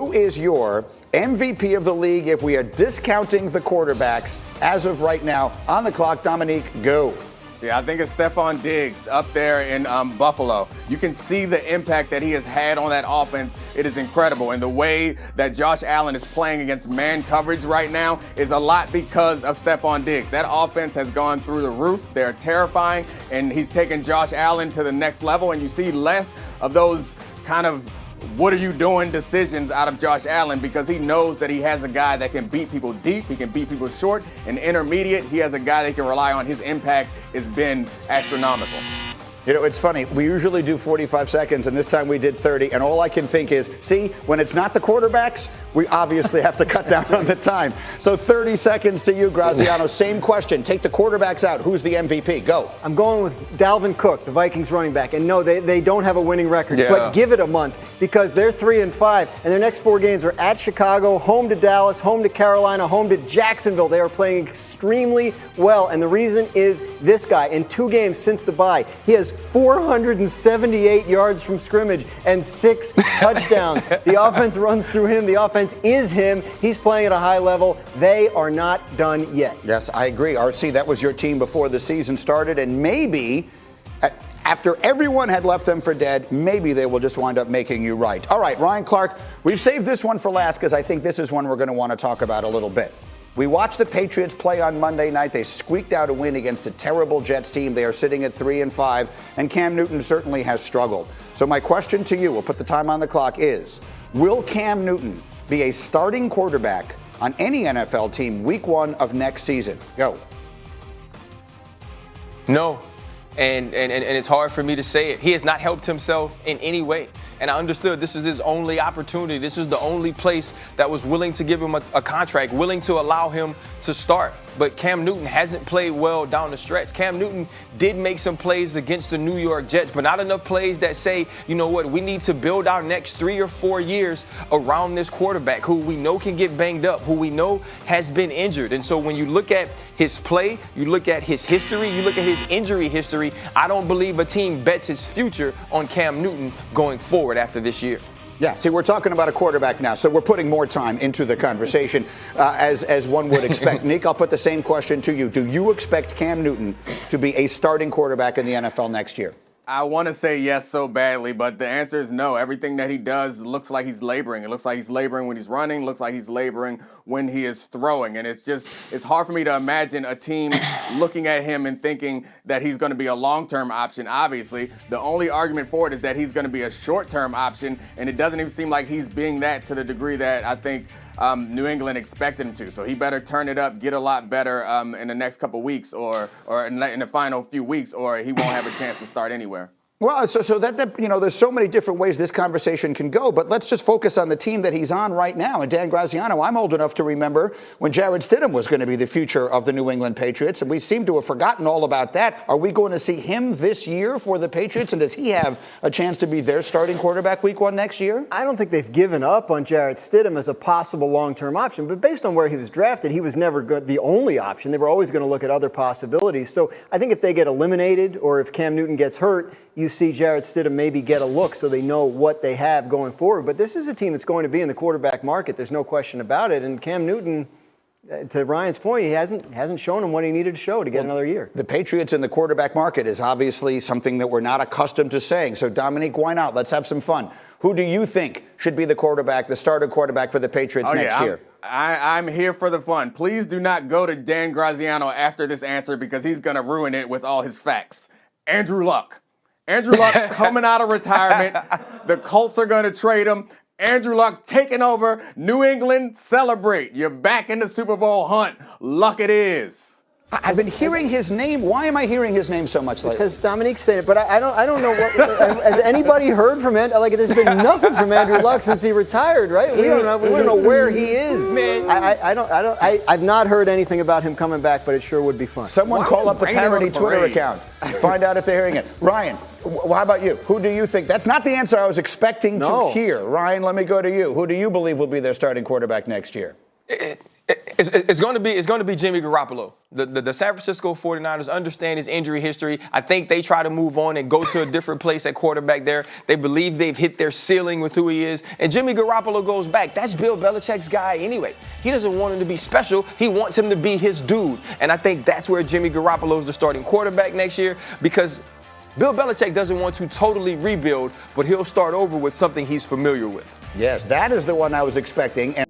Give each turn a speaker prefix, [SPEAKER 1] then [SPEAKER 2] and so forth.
[SPEAKER 1] Who is your MVP of the league if we are discounting the quarterbacks as of right now? On the clock, Dominique, go.
[SPEAKER 2] Yeah, I think it's Stephon Diggs up there in Buffalo. You can see the impact that he has had on that offense. It is incredible. And the way that Josh Allen is playing against man coverage right now is a lot because of Stephon Diggs. That offense has gone through the roof. They're terrifying, and he's taken Josh Allen to the next level. And you see less of those kind of what are you doing decisions out of Josh Allen, because he knows that he has a guy that can beat people deep, he can beat people short, and intermediate, he has a guy they can rely on. His impact has been astronomical.
[SPEAKER 1] You know, it's funny. We usually do 45 seconds, and this time we did 30. And all I can think is, see, when it's not the quarterbacks, we obviously have to cut down on the time. So 30 seconds to you, Graziano. Same question. Take the quarterbacks out. Who's the MVP? Go.
[SPEAKER 3] I'm going with Dalvin Cook, the Vikings running back. And no, they don't have a winning record. Yeah. But give it a month, because they're 3-5. And their next 4 games are at Chicago, home to Dallas, home to Carolina, home to Jacksonville. They are playing extremely well. And the reason is this guy, in 2 games since the bye, he has 478 yards from scrimmage and 6 touchdowns. The offense runs through him. The offense is him. He's playing at a high level. They are not done yet.
[SPEAKER 1] Yes, I agree. RC, that was your team before the season started, and maybe after everyone had left them for dead, maybe they will just wind up making you right. All right, Ryan Clark, we've saved this one for last because I think this is one we're going to want to talk about a little bit. We watched the Patriots play on Monday night. They squeaked out a win against a terrible Jets team. They are sitting at 3-5, and Cam Newton certainly has struggled. So my question to you, we'll put the time on the clock, is, will Cam Newton be a starting quarterback on any NFL team week 1 of next season? Go.
[SPEAKER 4] No, and it's hard for me to say it. He has not helped himself in any way. And I understood this is his only opportunity. This is the only place that was willing to give him a contract, willing to allow him to start. But Cam Newton hasn't played well down the stretch. Cam Newton did make some plays against the New York Jets, but not enough plays that say, you know what, we need to build our next 3 or 4 years around this quarterback who we know can get banged up, who we know has been injured. And so when you look at his play, you look at his history, you look at his injury history, I don't believe a team bets his future on Cam Newton going forward after this year.
[SPEAKER 1] Yeah, see, we're talking about a quarterback now, so we're putting more time into the conversation, as one would expect. Nick, I'll put the same question to you. Do you expect Cam Newton to be a starting quarterback in the NFL next year?
[SPEAKER 2] I want to say yes so badly, but the answer is no. Everything that he does looks like he's laboring. It looks like he's laboring when he's running, looks like he's laboring when he is throwing. And it's hard for me to imagine a team looking at him and thinking that he's going to be a long-term option, obviously. The only argument for it is that he's going to be a short-term option, and it doesn't even seem like he's being that to the degree that I think New England expected him to. So he better turn it up, get a lot better in the next couple weeks or in the final few weeks, or he won't have a chance to start anywhere.
[SPEAKER 1] Well, so that you know, there's so many different ways this conversation can go, but let's just focus on the team that he's on right now. And Dan Graziano, I'm old enough to remember when Jarrett Stidham was going to be the future of the New England Patriots, and we seem to have forgotten all about that. Are we going to see him this year for the Patriots, and does he have a chance to be their starting quarterback week 1 next year?
[SPEAKER 3] I don't think they've given up on Jarrett Stidham as a possible long-term option, but based on where he was drafted, he was never the only option. They were always going to look at other possibilities. So I think if they get eliminated or if Cam Newton gets hurt, you see Jarrett Stidham maybe get a look so they know what they have going forward. But this is a team that's going to be in the quarterback market. There's no question about it. And Cam Newton, to Ryan's point, he hasn't shown him what he needed to show to get another year.
[SPEAKER 1] The Patriots in the quarterback market is obviously something that we're not accustomed to saying. So, Dominique, why not? Let's have some fun. Who do you think should be the starter quarterback for the Patriots next year?
[SPEAKER 2] I'm here for the fun. Please do not go to Dan Graziano after this answer because he's going to ruin it with all his facts. Andrew Luck. Andrew Luck coming out of retirement. The Colts are going to trade him. Andrew Luck taking over. New England, celebrate. You're back in the Super Bowl hunt. Luck it is.
[SPEAKER 1] I've been hearing his name. Why am I hearing his name so much lately?
[SPEAKER 3] Because Dominique's saying it, but I don't know what. Has anybody heard from Andrew? Like, there's been nothing from Andrew Luck since he retired, right? We don't know where he is, man. I've not heard anything about him coming back, but it sure would be fun.
[SPEAKER 1] Someone call up the parody Twitter account. Find out if they're hearing it. Ryan, how about you? Who do you think? That's not the answer I was expecting to hear. Ryan, let me go to you. Who do you believe will be their starting quarterback next year?
[SPEAKER 4] It's going to be Jimmy Garoppolo. The San Francisco 49ers understand his injury history. I think they try to move on and go to a different place at quarterback there. They believe they've hit their ceiling with who he is. And Jimmy Garoppolo goes back. That's Bill Belichick's guy anyway. He doesn't want him to be special. He wants him to be his dude. And I think that's where Jimmy Garoppolo is the starting quarterback next year, because Bill Belichick doesn't want to totally rebuild, but he'll start over with something he's familiar with.
[SPEAKER 1] Yes, that is the one I was expecting. And